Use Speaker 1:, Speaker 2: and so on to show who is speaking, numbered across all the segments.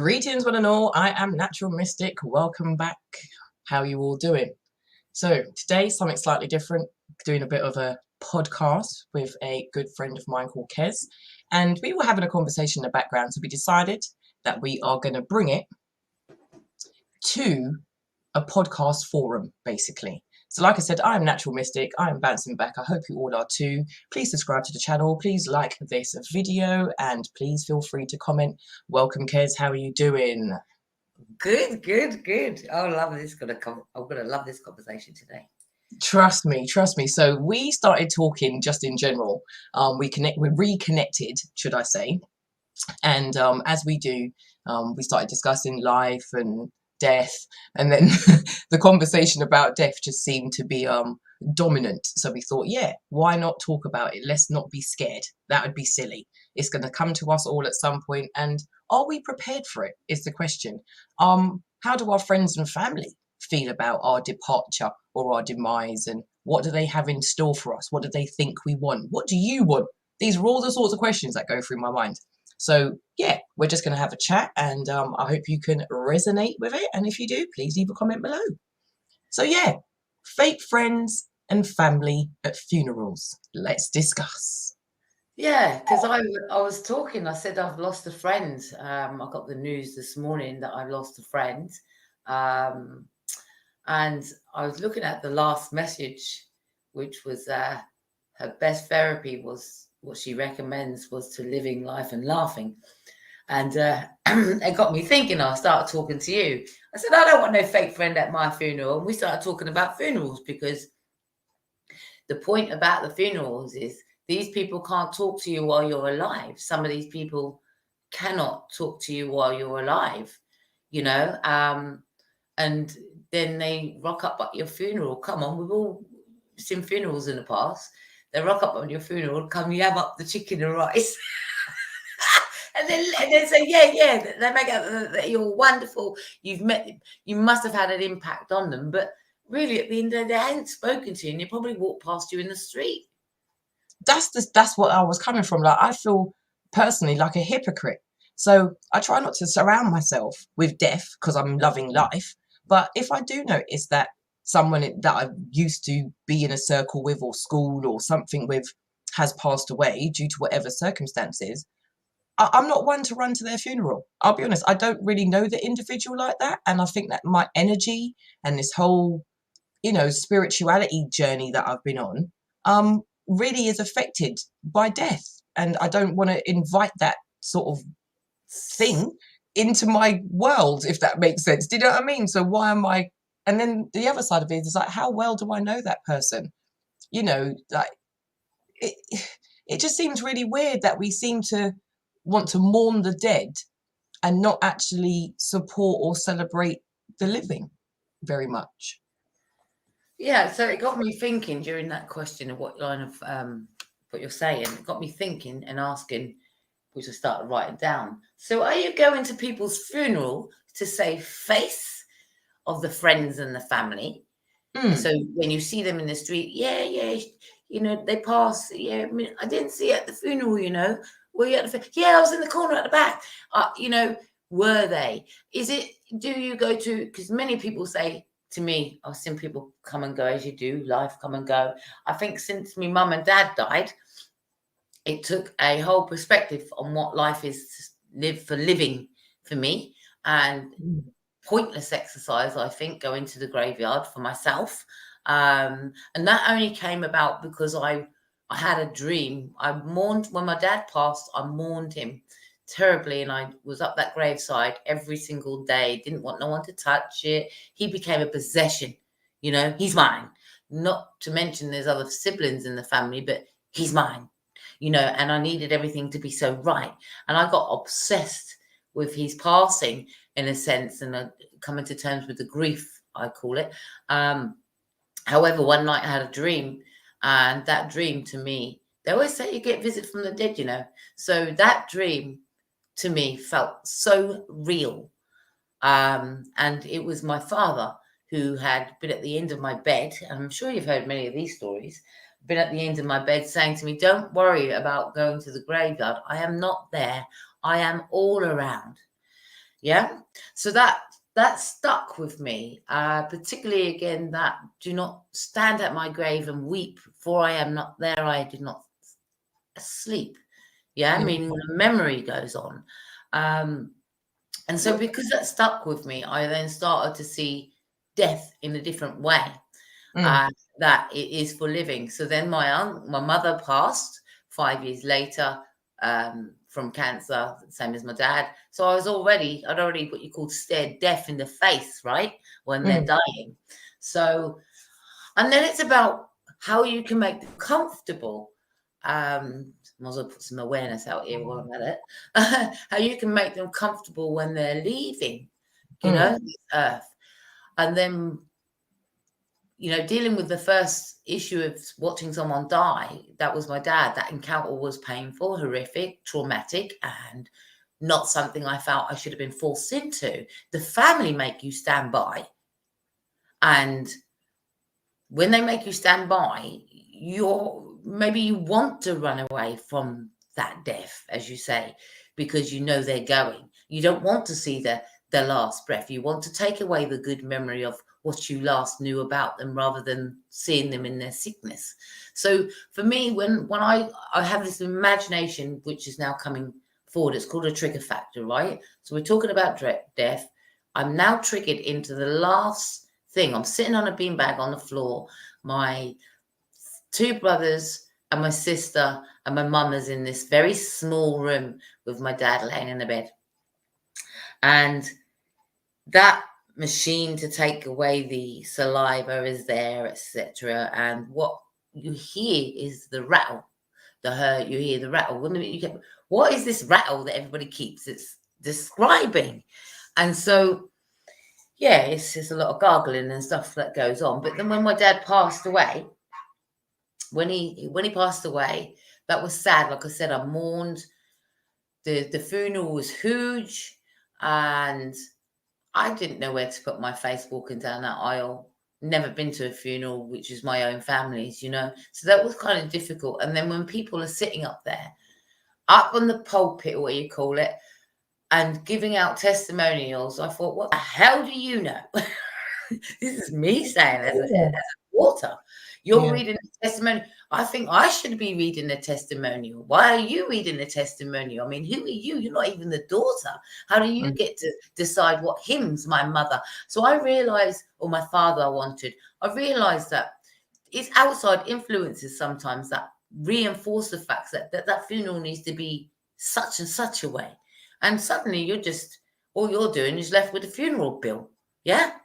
Speaker 1: Greetings, one and all. I am Natural Mystic. Welcome back. How are you all doing? So today, something slightly different. Doing a bit of a podcast with a good friend of mine called Kez, and we were having a conversation in the background. So we decided that we are going to bring it to a podcast forum, basically. So like I said, I'm Natural Mystic. I'm bouncing back. I hope you all are too. Please subscribe to the channel. Please like this video and please feel free to comment. Welcome, Kez. How are you doing?
Speaker 2: Good. I love this. I'm gonna love this conversation today.
Speaker 1: Trust me. So we started talking just in general. We reconnected, should I say. And as we do, we started discussing life and death, and then the conversation about death just seemed to be dominant. So we thought, yeah, why not talk about it? Let's not be scared. That would be silly. It's going to come to us all at some point, and are we prepared for it is the question. How do our friends and family feel about our departure or our demise, and what do they have in store for us? What do they think we want? What do you want? These are all the sorts of questions that go through my mind. So yeah, we're just going to have a chat, and I hope you can resonate with it. And if you do, please leave a comment below. So yeah, fake friends and family at funerals. Let's discuss.
Speaker 2: Yeah, because I was talking. I said I've lost a friend. I got the news this morning that I lost a friend, and I was looking at the last message, which was her best therapy was what she recommends was to living life and laughing. And it got me thinking. I started talking to you. I said, I don't want no fake friend at my funeral. And we started talking about funerals, because the point about the funerals is these people can't talk to you while you're alive. Some of these people cannot talk to you while you're alive, and then they rock up at your funeral. Come on, we've all seen funerals in the past. They rock up on your funeral, come yam up the chicken and rice. And then say, yeah, they make out that you're wonderful. You've met them. You must have had an impact on them. But really, at the end of the day, they hadn't spoken to you, and they probably walked past you in the street.
Speaker 1: That's what I was coming from. Like, I feel personally like a hypocrite. So I try not to surround myself with death because I'm loving life. But if I do notice that someone that I used to be in a circle with or school or something with has passed away due to whatever circumstances, I'm not one to run to their funeral. I'll be honest, I don't really know the individual like that. And I think that my energy and this whole, spirituality journey that I've been on, really is affected by death. And I don't want to invite that sort of thing into my world, if that makes sense. Do you know what I mean? So why am I? And then the other side of it is like, how well do I know that person? Like it just seems really weird that we seem to want to mourn the dead and not actually support or celebrate the living very much.
Speaker 2: Yeah, so it got me thinking during that question of what line of what you're saying. It got me thinking and asking, which I started writing down. So are you going to people's funeral to save face of the friends and the family? So when you see them in the street, yeah, they pass. Yeah, I didn't see you at the funeral, Were you at the yeah, I was in the corner at the back. Were they? Do you go to, because many people say to me, I've seen people come and go as you do, life come and go. I think since my mum and dad died, it took a whole perspective on what life is for living for me, and pointless exercise, I think, going to the graveyard for myself. And that only came about because I had a dream. I mourned when my dad passed. I mourned him terribly, and I was up that graveside every single day. Didn't want no one to touch it. He became a possession. He's mine. Not to mention there's other siblings in the family, but he's mine. And I needed everything to be so right. And I got obsessed with his passing, in a sense, and coming to terms with the grief, I call it. However, one night I had a dream, and that dream to me, they always say you get visit from the dead, So that dream to me felt so real. And it was my father who had been at the end of my bed, and I'm sure you've heard many of these stories, been at the end of my bed saying to me, don't worry about going to the graveyard. I am not there. I am all around. Yeah. So that stuck with me, particularly again that do not stand at my grave and weep, for I am not there, I did not sleep. Yeah,
Speaker 1: Yeah.
Speaker 2: meaning the memory goes on. Um, and so because that stuck with me, I then started to see death in a different way.
Speaker 1: Mm.
Speaker 2: That it is for living. So then my mother passed 5 years later from cancer, same as my dad. So I'd already what you call stared death in the face, right, when they're
Speaker 1: Mm.
Speaker 2: dying. So, and then it's about how you can make them comfortable. Might as well put some awareness out here while I'm at it. How you can make them comfortable when they're leaving,
Speaker 1: Mm.
Speaker 2: this earth, and then dealing with the first issue of watching someone die, that was my dad. That encounter was painful, horrific, traumatic, and not something I felt I should have been forced into. The family make you stand by. And when they make you stand by, maybe you want to run away from that death, as you say, because you know they're going. You don't want to see the last breath. You want to take away the good memory of what you last knew about them rather than seeing them in their sickness. So for me, when I have this imagination, which is now coming forward, it's called a trigger factor, right? So we're talking about death. I'm now triggered into the last thing. I'm sitting on a beanbag on the floor. My two brothers and my sister and my mum is in this very small room with my dad laying in the bed. And that machine to take away the saliva is there, etc. And what you hear is the rattle. You hear the rattle. What is this rattle that everybody keeps it's describing? And so yeah, it's just a lot of gargling and stuff that goes on. But then when my dad passed away, when he passed away, that was sad. Like I said, I mourned. The funeral was huge, and I didn't know where to put my face walking down that aisle. Never been to a funeral, which is my own family's, So that was kind of difficult. And then when people are sitting up there, up on the pulpit, what you call it, and giving out testimonials, I thought, what the hell do you know? This is me saying as a daughter. You're
Speaker 1: Yeah.
Speaker 2: reading the testimony. I think I should be reading the testimonial. Why are you reading the testimonial? I mean, who are you? You're not even the daughter. How do you
Speaker 1: Mm.
Speaker 2: get to decide what hymns my mother? So I realized, or my father I realized that it's outside influences sometimes that reinforce the facts that funeral needs to be such and such a way. And suddenly all you're doing is left with a funeral bill. Yeah.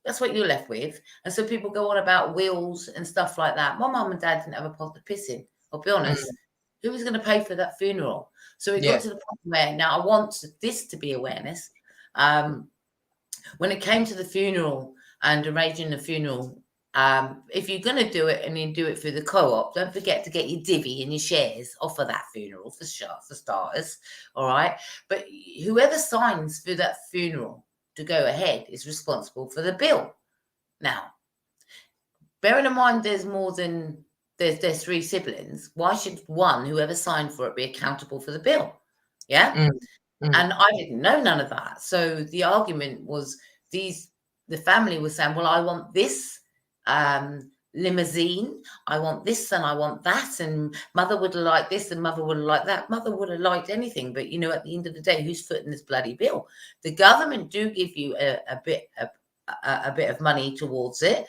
Speaker 2: That's what you're left with. And so people go on about wills and stuff like that. My mum and dad didn't have a pot of piss in. I'll be honest.
Speaker 1: Mm.
Speaker 2: Who was going to pay for that funeral? So it
Speaker 1: Yeah.
Speaker 2: got to the point where now I want this to be awareness. When it came to the funeral and arranging the funeral, if you're going to do it and you do it through the co-op, don't forget to get your divvy and your shares off of that funeral for starters. All right. But whoever signs for that funeral to go ahead is responsible for the bill. Now, bearing in mind there's three siblings, why should whoever signed for it, be accountable for the bill? Yeah.
Speaker 1: Mm. Mm.
Speaker 2: And I didn't know none of that. So the argument was the family was saying, well, I want this limousine, I want this and I want that, and mother would have liked this and mother would have liked that. Mother would have liked anything, but at the end of the day, who's footing this bloody bill? The government do give you a bit of money towards it,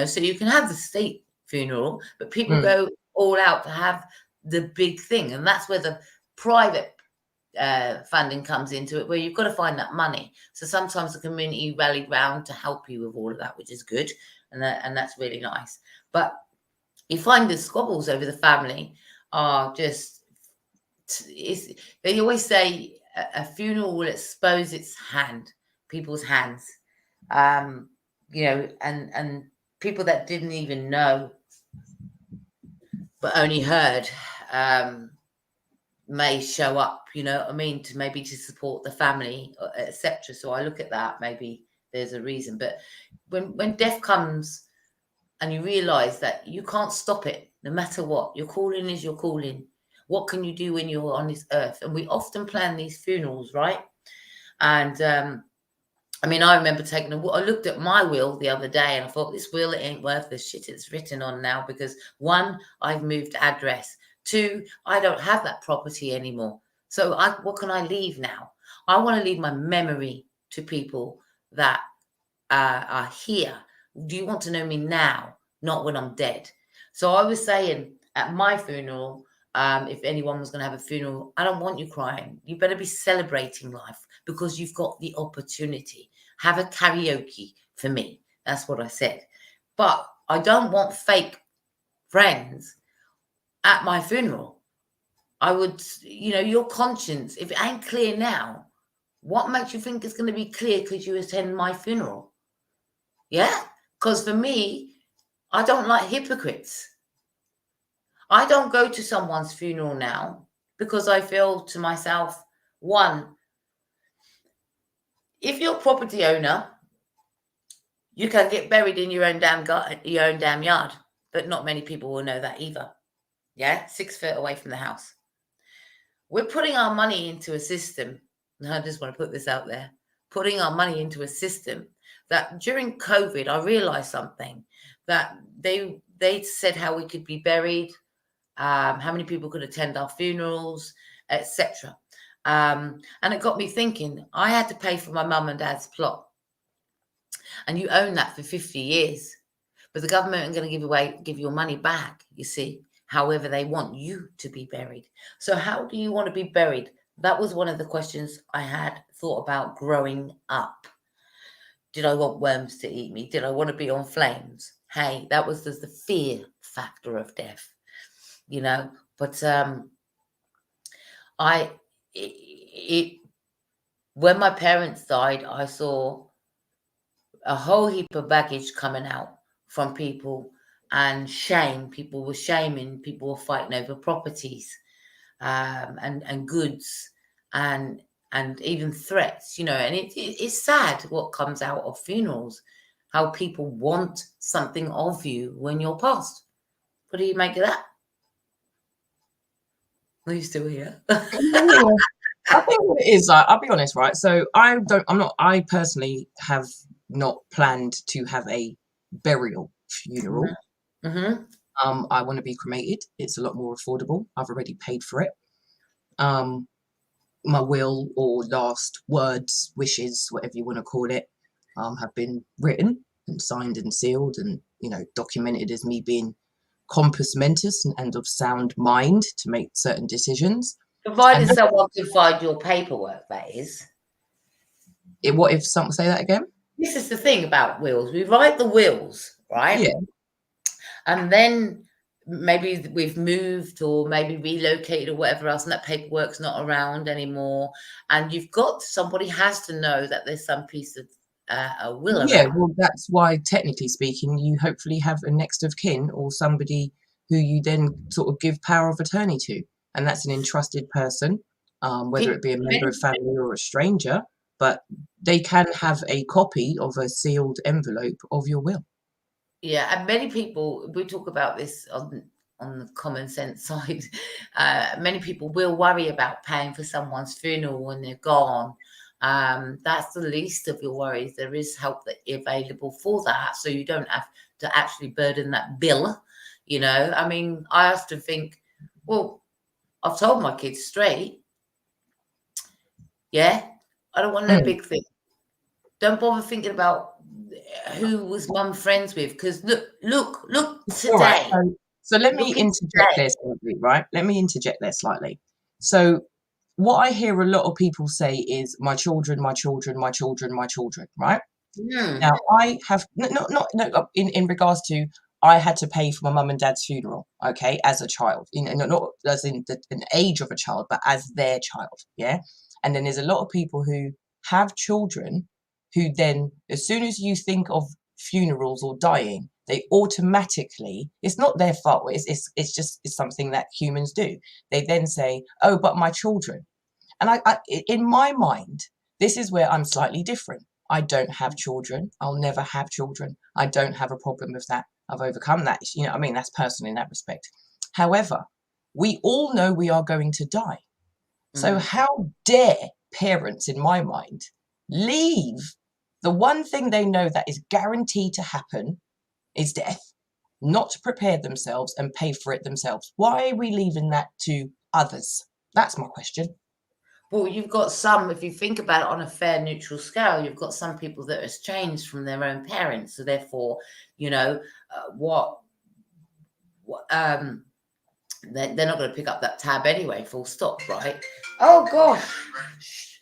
Speaker 2: so you can have the state funeral, but people go all out to have the big thing, and that's where the private funding comes into it, where you've got to find that money. So sometimes the community rallied round to help you with all of that, which is good, and that's really nice. But you find the squabbles over the family are just, they always say a funeral will expose people's hands, and people that didn't even know but only heard may show up, to support the family, etc. So I look at that, maybe there's a reason. But when death comes and you realize that you can't stop it, no matter what, your calling is your calling. What can you do when you're on this earth? And we often plan these funerals, right? And I mean, I remember I looked at my will the other day and I thought, this will, it ain't worth the shit it's written on now, because one, I've moved address. Two, I don't have that property anymore. So what can I leave now? I want to leave my memory to people that are here. Do you want to know me now, not when I'm dead? So I was saying at my funeral, if anyone was going to have a funeral, I don't want you crying. You better be celebrating life, because you've got the opportunity. Have a karaoke for me. That's what I said. But I don't want fake friends at my funeral. I would, your conscience, if it ain't clear now, what makes you think it's going to be clear because you attend my funeral? Yeah? Because for me, I don't like hypocrites. I don't go to someone's funeral now because I feel to myself, one, if you're a property owner, you can get buried in your own damn yard, but not many people will know that either. Yeah, 6 feet away from the house. We're putting our money into a system. And I just want to put this out there. Putting our money into a system that during COVID, I realized something, that they said how we could be buried, how many people could attend our funerals, etc. And it got me thinking, I had to pay for my mum and dad's plot. And you own that for 50 years. But the government aren't going to give your money back, you see, however they want you to be buried. So how do you want to be buried? That was one of the questions I had thought about growing up. Did I want worms to eat me? Did I want to be on flames? Hey, that was just the fear factor of death, But when my parents died, I saw a whole heap of baggage coming out from people, and shame. People were shaming. People were fighting over properties, and goods, and even threats. And it's sad what comes out of funerals, how people want something of you when you're passed. What do you make of that? Are you still here?
Speaker 1: I think what it is, I'll be honest, right? So I personally have not planned to have a burial funeral.
Speaker 2: Mm-hmm.
Speaker 1: I want to be cremated. It's a lot more affordable. I've already paid for it. My will, or last words, wishes, whatever you want to call it, have been written and signed and sealed, and documented as me being compos mentis and of sound mind to make certain decisions.
Speaker 2: Provided someone can find your paperwork, that is.
Speaker 1: What if someone say that again?
Speaker 2: This is the thing about wills. We write the wills, right?
Speaker 1: Yeah.
Speaker 2: And then maybe we've moved or maybe relocated or whatever else, and that paperwork's not around anymore. And somebody has to know that there's some piece of a will around.
Speaker 1: Yeah, well, that's why, technically speaking, you hopefully have a next of kin or somebody who you then sort of give power of attorney to. And that's an entrusted person, whether it be a member of family or a stranger, but they can have a copy of a sealed envelope of your will.
Speaker 2: Yeah, and many people, we talk about this on the common sense side, many people will worry about paying for someone's funeral when they're gone. That's the least of your worries. There is help available for that, so you don't have to actually burden that bill. I mean, I often think, well, I've told my kids straight, yeah, I don't want no big thing. Don't bother thinking about who was mum friends with, because look today. All right,
Speaker 1: so let me interject there slightly, right? Let me interject there slightly. So what I hear a lot of people say is my children, my children, my children, my children, right? Now I have not in regards to, I had to pay for my mum and dad's funeral, okay, as a child, not as in an age of a child, but as their child, yeah. And then there's a lot of people who have children who then, as soon as you think of funerals or dying, they automatically, it's not their fault, it's something that humans do. They then say, oh, but my children. And I in my mind, this is where I'm slightly different. I don't have children. I'll never have children. I don't have a problem with that. I've overcome that. I mean, that's personal in that respect. However, we all know we are going to die. So how dare parents, in my mind, leave the one thing they know that is guaranteed to happen is death, not to prepare themselves and pay for it themselves? Why are we leaving that to others? That's my question.
Speaker 2: Well, you've got some, if you think about it on a fair neutral scale, you've got some people that are estranged from their own parents. So therefore, you know, they're not going to pick up that tab anyway, full stop, right? Oh, gosh.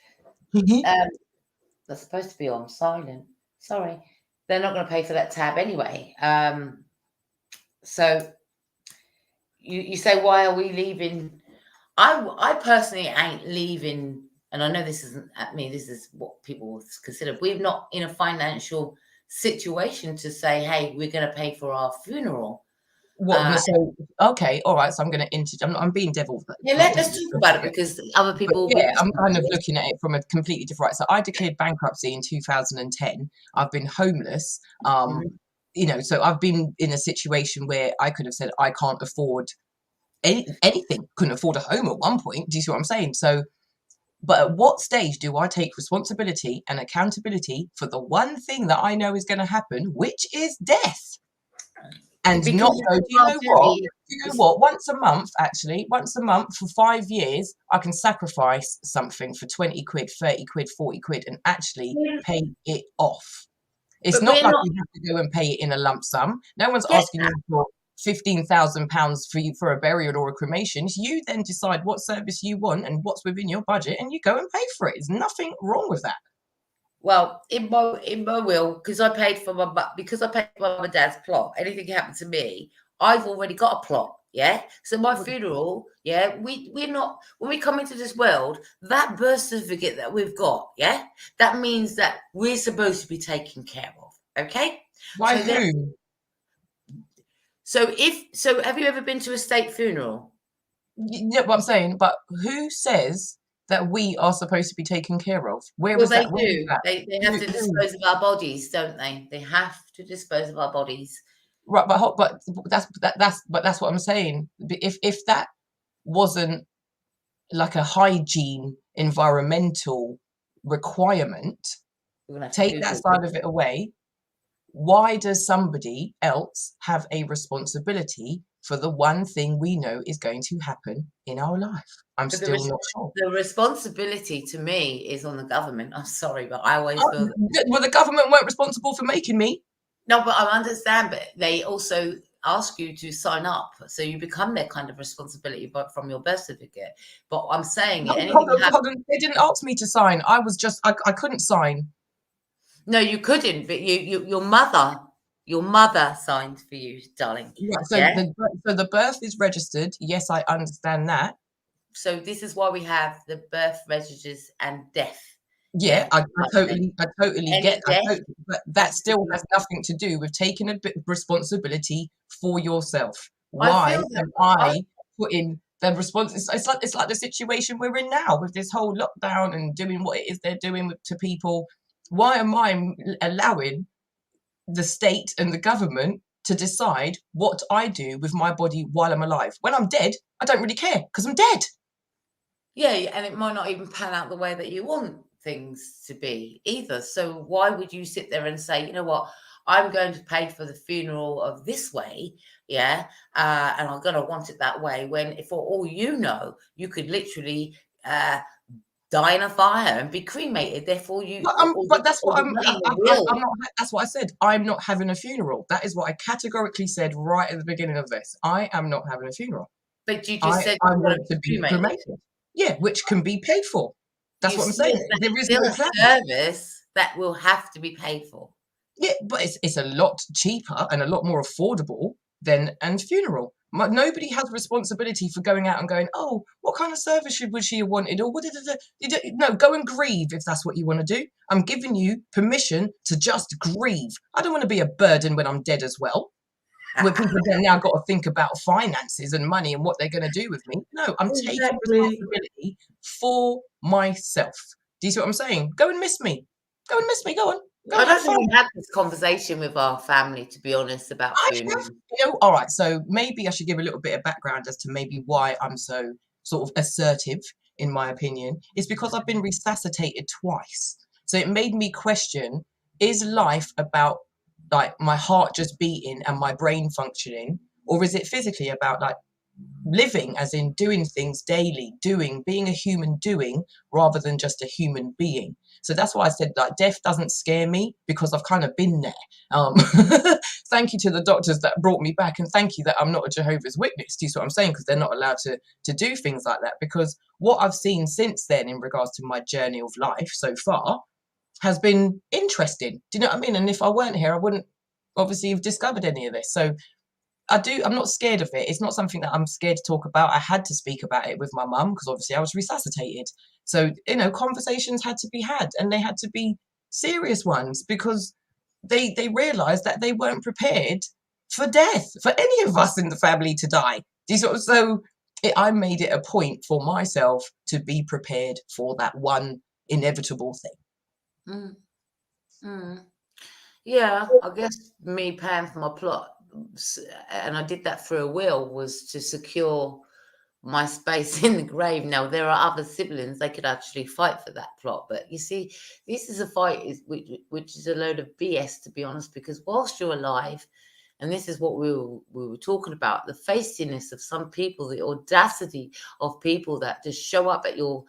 Speaker 2: That's supposed to be on silent. Sorry. They're not going to pay for that tab anyway. So you say, why are we leaving? I personally ain't leaving, and I know this isn't at me, this is what people consider. We're not in a financial situation to say, hey, we're going to pay for our funeral.
Speaker 1: So, okay, all right. So I'm going to I'm being devil.
Speaker 2: Yeah, let's talk about it, because other people.
Speaker 1: Yeah, I'm kind of looking at it from a completely different. Right. So I declared bankruptcy in 2010. I've been homeless. You know, so I've been in a situation where I could have said I can't afford anything. Couldn't afford a home at one point. Do you see what I'm saying? So, but at what stage do I take responsibility and accountability for the one thing that I know is going to happen, which is death? And because not go, do you know what? Do you know what? Once a month for 5 years, I can sacrifice something for 20 quid, 30 quid, 40 quid and actually pay it off. It's not like you have to go and pay it in a lump sum. No one's asking you for £15,000 for you for a burial or a cremation. You then decide what service you want and what's within your budget, and you go and pay for it. There's nothing wrong with that.
Speaker 2: Well, in my will, because I paid for my dad's plot. Anything happened to me, I've already got a plot. Yeah. So my funeral, yeah, we're not, when we come into this world, that birth certificate that we've got, yeah, that means that we're supposed to be taken care of. Okay.
Speaker 1: Why who?
Speaker 2: So have you ever been to a state funeral?
Speaker 1: Yeah, what I'm saying, but who says that we are supposed to be taken care of?
Speaker 2: They do. They have to dispose of our bodies, don't they? They have to dispose of our bodies.
Speaker 1: Right, but that's what I'm saying. If that wasn't like a hygiene, environmental requirement, take that side of it away. Why does somebody else have a responsibility for the one thing we know is going to happen in our life? I'm still not sure.
Speaker 2: The responsibility to me is on the government. I'm sorry, but I always feel
Speaker 1: well, the government weren't responsible for making me.
Speaker 2: No, but I understand, but they also ask you to sign up, so you become their kind of responsibility, but from your birth certificate. But I'm saying
Speaker 1: they didn't ask me to sign. I was just I couldn't sign.
Speaker 2: No, you couldn't, but your mother signed for you, darling.
Speaker 1: Yeah, so the birth is registered. Yes, I understand that.
Speaker 2: So this is why we have the birth registers and death.
Speaker 1: Yeah, I totally get that. But that still has nothing to do with taking a bit of responsibility for yourself. Why am I putting the response? It's like the situation we're in now with this whole lockdown and doing what it is they're doing to people. Why am I allowing the state and the government to decide what I do with my body while I'm alive? When I'm dead, I don't really care because I'm dead.
Speaker 2: Yeah, and it might not even pan out the way that you want things to be either. So why would you sit there and say, you know what, I'm going to pay for the funeral of this way, yeah, and I'm going to want it that way, when for all you know, you could literally die in a fire and be cremated. Therefore,
Speaker 1: but that's what I'm not. That's what I said. I'm not having a funeral. That is what I categorically said right at the beginning of this. I am not having a funeral.
Speaker 2: But you just said
Speaker 1: I want to be cremated. Yeah, which can be paid for. That's what I'm saying. There is
Speaker 2: still a service that will have to be paid for.
Speaker 1: Yeah, but it's a lot cheaper and a lot more affordable than a funeral. Nobody has responsibility for going out and going, oh, what kind of service would she have wanted? Or no, go and grieve if that's what you want to do. I'm giving you permission to just grieve. I don't want to be a burden when I'm dead as well. Where people then now got to think about finances and money and what they're going to do with me. No, I'm taking responsibility for myself. Do you see what I'm saying? Go and miss me. Go and miss me. Go on.
Speaker 2: I don't think we had this conversation with our family, to be honest, about funerals.
Speaker 1: All right, so maybe I should give a little bit of background as to maybe why I'm so sort of assertive in my opinion, is because I've been resuscitated twice. So it made me question, is life about like my heart just beating and my brain functioning, or is it physically about like living, as in doing things daily, being a human doing, rather than just a human being? So that's why I said like death doesn't scare me, because I've kind of been there. Thank you to the doctors that brought me back, and thank you that I'm not a Jehovah's Witness. Do you see what I'm saying? Because they're not allowed to do things like that. Because what I've seen since then in regards to my journey of life so far has been interesting. Do you know what I mean? And if I weren't here, I wouldn't obviously have discovered any of this. So I'm not scared of it. It's not something that I'm scared to talk about. I had to speak about it with my mum because obviously I was resuscitated. So, conversations had to be had, and they had to be serious ones, because they realized that they weren't prepared for death, for any of us in the family to die. I made it a point for myself to be prepared for that one inevitable thing.
Speaker 2: Mm. Mm. Yeah, I guess me paying for my plot, and I did that through a will, was to secure my space in the grave. Now, there are other siblings, they could actually fight for that plot. But you see, this is a fight which is a load of BS, to be honest, because whilst you're alive, and this is what we were talking about, the feistiness of some people, the audacity of people that just show up at your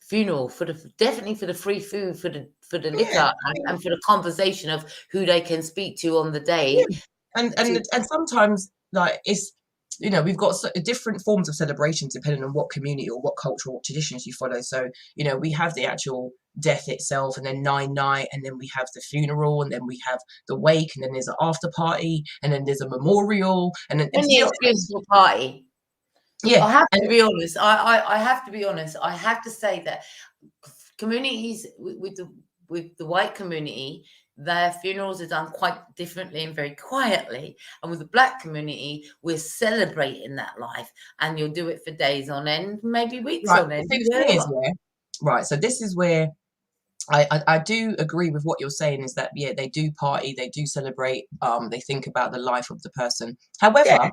Speaker 2: funeral definitely for the free food, for the liquor, and for the conversation of who they can speak to on the day.
Speaker 1: Yeah. And sometimes, like, it's, we've got different forms of celebrations depending on what community or what culture or what traditions you follow. So, we have the actual death itself, and then night, and then we have the funeral, and then we have the wake, and then there's an after party, and then there's a memorial, and then
Speaker 2: the excuse party.
Speaker 1: Yeah,
Speaker 2: I have to be honest. I have to be honest. I have to say that communities with the white community, their funerals are done quite differently and very quietly. And with the black community, we're celebrating that life, and you'll do it for days on end, maybe weeks on end.
Speaker 1: Right. So this is where I do agree with what you're saying, is that, yeah, they do party, they do celebrate, they think about the life of the person. However,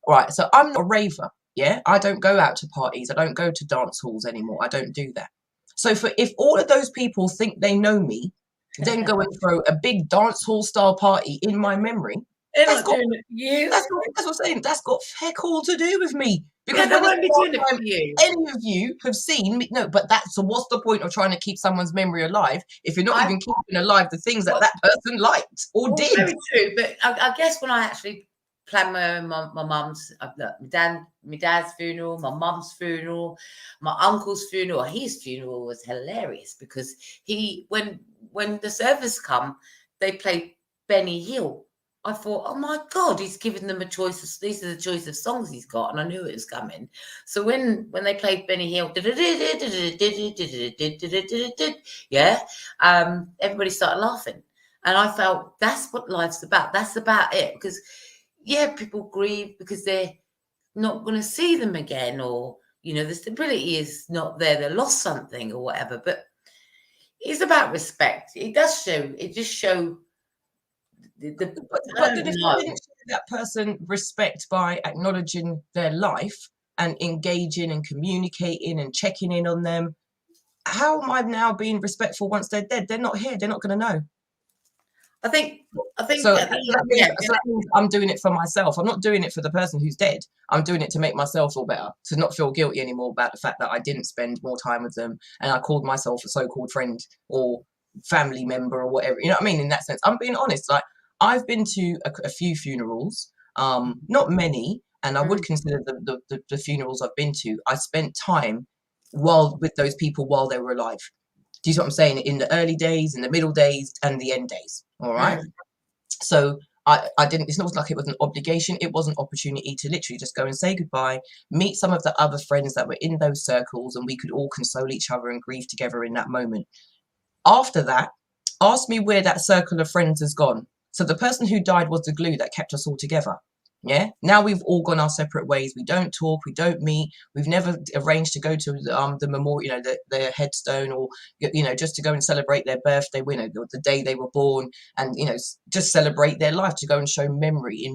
Speaker 1: right, so I'm not a raver. Yeah, I don't go out to parties. I don't go to dance halls anymore. I don't do that. So if all of those people think they know me, then go and throw a big dance hall style party in my memory, that's what I'm saying. That's got feck all to do with me. Because
Speaker 2: they won't be doing it for you.
Speaker 1: Any of you have seen me, no, but so what's the point of trying to keep someone's memory alive if you're not even keeping alive the things that person liked or did?
Speaker 2: Very true, but I guess when I actually plan my mum's, my dad's funeral, my mum's funeral, my uncle's funeral. His funeral was hilarious because when the service come, they played Benny Hill. I thought, oh my God, he's given them a choice of, these are the choice of songs he's got, and I knew it was coming. So when they played Benny Hill, yeah, everybody started laughing, and I felt that's what life's about. That's about it, because yeah, people grieve because they're not going to see them again, or the stability is not there. They lost something or whatever. But it's about respect. It does show. It just show.
Speaker 1: But if you didn't show that person respect by acknowledging their life and engaging and communicating and checking in on them, how am I now being respectful once they're dead? They're not here. They're not going to know.
Speaker 2: I think
Speaker 1: so. That means I'm doing it for myself. I'm not doing it for the person who's dead. I'm doing it to make myself feel better, to not feel guilty anymore about the fact that I didn't spend more time with them and I called myself a so-called friend or family member or whatever. You know what I mean? In that sense, I'm being honest. Like, I've been to a few funerals, not many, and I would consider the funerals I've been to, I spent time with those people while they were alive. Do you see what I'm saying? In the early days, in the middle days, and the end days. All right. So I didn't. It's not like it was an obligation. It was an opportunity to literally just go and say goodbye, meet some of the other friends that were in those circles, and we could all console each other and grieve together in that moment. After that, ask me where that circle of friends has gone. So the person who died was the glue that kept us all together. Yeah. Now we've all gone our separate ways. We don't talk. We don't meet. We've never arranged to go to the memorial, their headstone, or just to go and celebrate their birthday, the day they were born, and just celebrate their life, to go and show memory,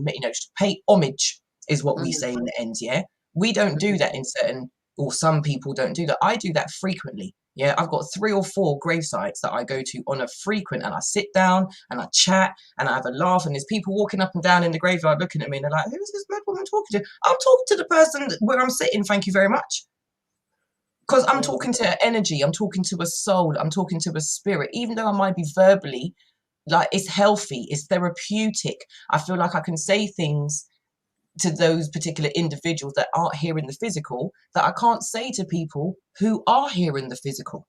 Speaker 1: pay homage is what we say in the end. Yeah. We don't do that in certain or some people don't do that. I do that frequently. Yeah, I've got 3 or 4 grave sites that I go to on a frequent, and I sit down and I chat and I have a laugh, and there's people walking up and down in the graveyard looking at me and they're like, who is this mad woman talking to? I'm talking to the person where I'm sitting, thank you very much. Because I'm talking to energy, I'm talking to a soul, I'm talking to a spirit, even though I might be verbally, like, it's healthy, it's therapeutic. I feel like I can say things to those particular individuals that aren't here in the physical that I can't say to people who are here in the physical.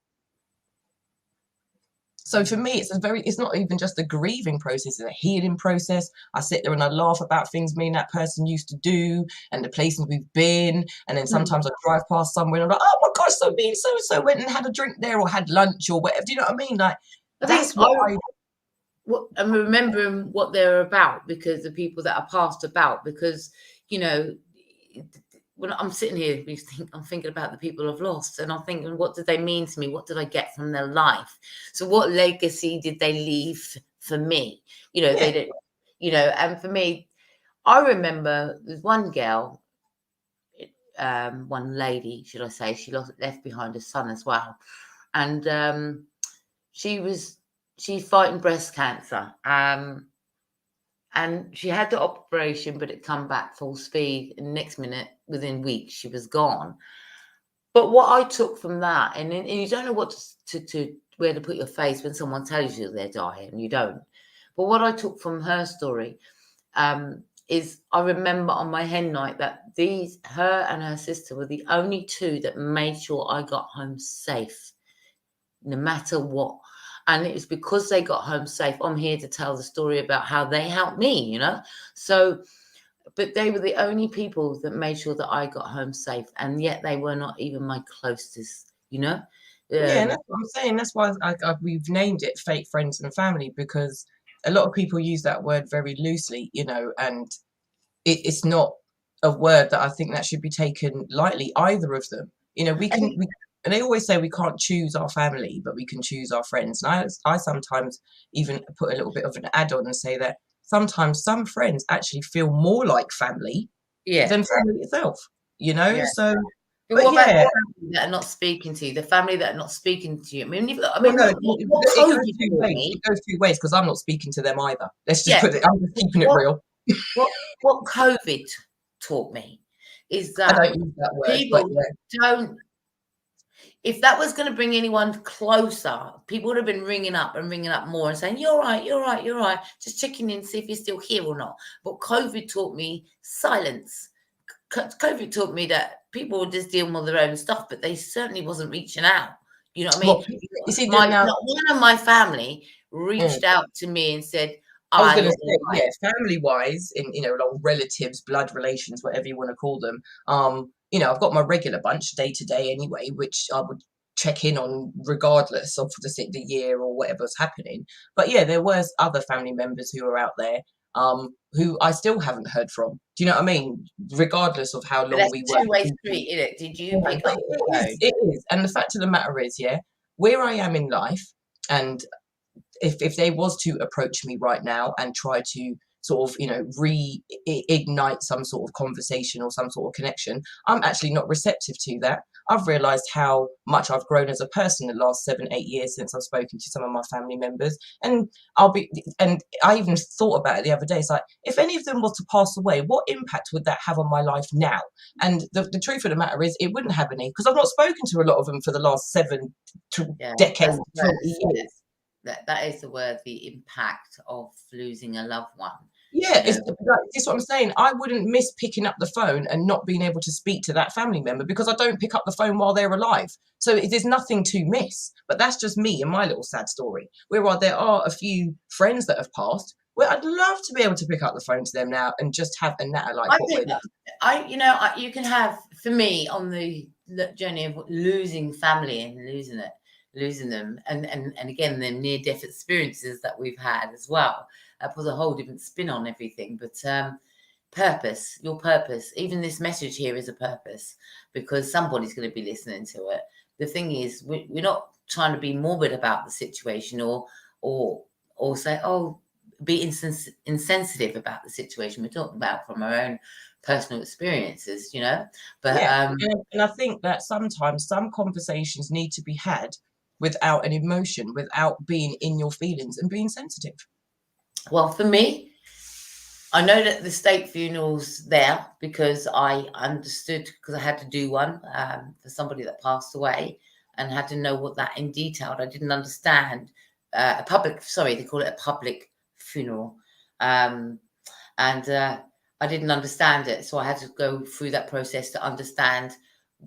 Speaker 1: So for me, it's not even just a grieving process, it's a healing process. I sit there and I laugh about things me and that person used to do and the places we've been. And then sometimes I drive past somewhere and I'm like, oh my gosh, so me and so went and had a drink there or had lunch or whatever. Do you know what I mean? Like, that's what
Speaker 2: I'm remembering what they're about, because the people that are passed about, because, you know, when I'm sitting here, I'm thinking about the people I've lost, and I'm thinking, what did they mean to me? What did I get from their life? So what legacy did they leave for me? You know, they didn't, you know, and for me, I remember there's one girl, one lady, should I say, she left behind a son as well. And she's fighting breast cancer. And she had the operation, but it come back full speed. And next minute, within weeks, she was gone. But what I took from that, and you don't know what to where to put your face when someone tells you they're dying, and you don't. But what I took from her story is, I remember on my hen night that her and her sister were the only 2 that made sure I got home safe, no matter what. And it was because they got home safe. I'm here to tell the story about how they helped me, you know. So, but they were the only people that made sure that I got home safe, and yet they were not even my closest, you know.
Speaker 1: Yeah, and that's what I'm saying. That's why we've named it Fake Friends and Family, because a lot of people use that word very loosely, you know, and it's not a word that I think that should be taken lightly, either of them. You know, and they always say we can't choose our family, but we can choose our friends. And I sometimes even put a little bit of an add-on and say that sometimes some friends actually feel more like family than family itself, you know? So,
Speaker 2: but what about the family that are not speaking to you? The family that are not speaking to you? I mean,
Speaker 1: it goes 2 ways, because I'm not speaking to them either. Let's just put it, I'm just keeping it real.
Speaker 2: What COVID taught me is that
Speaker 1: I don't use that word,
Speaker 2: people don't. If that was going to bring anyone closer, people would have been ringing up more and saying, "You're right, you're right, you're right." Just checking in to see if you're still here or not. But COVID taught me silence. COVID taught me that people were just dealing with their own stuff, but they certainly wasn't reaching out. You know what I mean?
Speaker 1: Well, you see,
Speaker 2: not one of my family reached out to me and said,
Speaker 1: I was going to say, family-wise, in, you know, like relatives, blood relations, whatever you want to call them. You know, I've got my regular bunch day to day anyway, which I would check in on regardless of the year or whatever's happening. But yeah, there was other family members who are out there, who I still haven't heard from. Do you know what I mean? Regardless of how long we were.
Speaker 2: Two-way street, isn't it? Did you pick up the phone?
Speaker 1: It is. And the fact of the matter is, where I am in life, and if they was to approach me right now and try to sort of, you know, reignite some sort of conversation or some sort of connection, I'm actually not receptive to that. I've realized how much I've grown as a person in the last 7-8 years since I've spoken to some of my family members. And I even thought about it the other day. It's like, if any of them was to pass away, what impact would that have on my life now? And the truth of the matter is, it wouldn't have any, because I've not spoken to a lot of them for the last 7 decades, 20 years.
Speaker 2: That is the word, the impact of losing a loved one.
Speaker 1: Yeah, it's what I'm saying. I wouldn't miss picking up the phone and not being able to speak to that family member, because I don't pick up the phone while they're alive. So there's nothing to miss. But that's just me and my little sad story. Where there are a few friends that have passed, where I'd love to be able to pick up the phone to them now and just have a natter like
Speaker 2: you can have, for me, on the journey of losing family and losing them, and again, the near-death experiences that we've had as well, puts a whole different spin on everything. But purpose, your purpose, even this message here is a purpose, because somebody's going to be listening to it. The thing is, we're not trying to be morbid about the situation or say, oh, be insensitive about the situation we're talking about from our own personal experiences, But
Speaker 1: Yeah, and I think that sometimes some conversations need to be had without an emotion, without being in your feelings and being sensitive.
Speaker 2: well, for me, I know that the state funeral's there because I understood, because I had to do one for somebody that passed away, and had to know what that in detail. I didn't understand they call it a public funeral. And I didn't understand it. So I had to go through that process to understand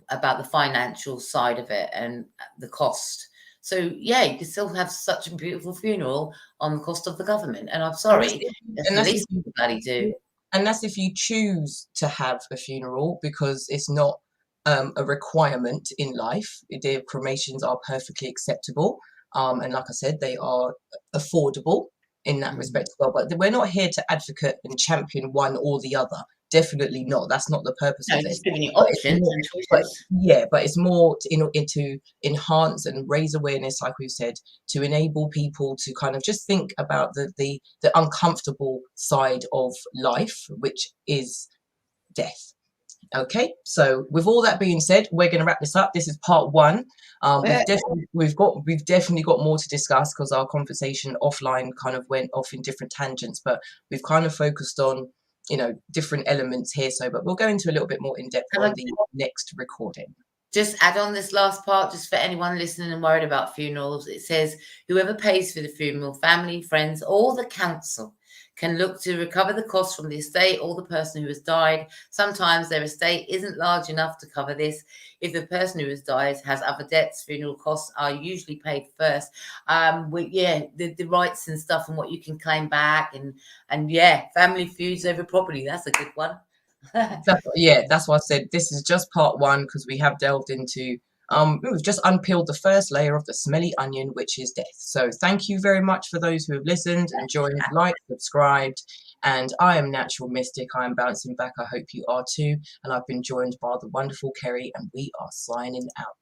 Speaker 2: about the financial side of it and the cost. So yeah, you can still have such a beautiful funeral on the cost of the government. And I'm
Speaker 1: And that's
Speaker 2: sorry,
Speaker 1: if,
Speaker 2: that's
Speaker 1: and
Speaker 2: the
Speaker 1: that's if
Speaker 2: least you can bloody do.
Speaker 1: and that's if you choose to have a funeral, because it's not a requirement in life. The cremations are perfectly acceptable, and like I said, they are affordable in that respect as well. But we're not here to advocate and champion one or the other. Definitely not. That's not the purpose
Speaker 2: No,
Speaker 1: of this.
Speaker 2: just giving you
Speaker 1: But it's
Speaker 2: options
Speaker 1: more,
Speaker 2: and
Speaker 1: but
Speaker 2: choices.
Speaker 1: yeah, but it's more to enhance and raise awareness, like we've said, to enable people to kind of just think about the uncomfortable side of life, which is death. Okay, so with all that being said, we're going to wrap this up. This is part one.
Speaker 2: Yeah.
Speaker 1: We've definitely got more to discuss, because our conversation offline kind of went off in different tangents, but we've kind of focused on different elements here. So, but we'll go into a little bit more in depth
Speaker 2: And
Speaker 1: on
Speaker 2: I
Speaker 1: the next recording.
Speaker 2: just add on this last part, just for anyone listening and worried about funerals. It says, whoever pays for the funeral, family, friends, or the council, can look to recover the costs from the estate or the person who has died. Sometimes their estate isn't large enough to cover this. If the person who has died has other debts, funeral costs are usually paid first. The rights and stuff and what you can claim back, and family feuds over property. That's a good one.
Speaker 1: That's why I said this is just part one, because we have delved into we've just unpeeled the first layer of the smelly onion, which is death. So thank you very much for those who have listened and joined, liked, subscribed. And I am Natural Mystic. I am bouncing back. I hope you are too. And I've been joined by the wonderful Kerry, and we are signing out.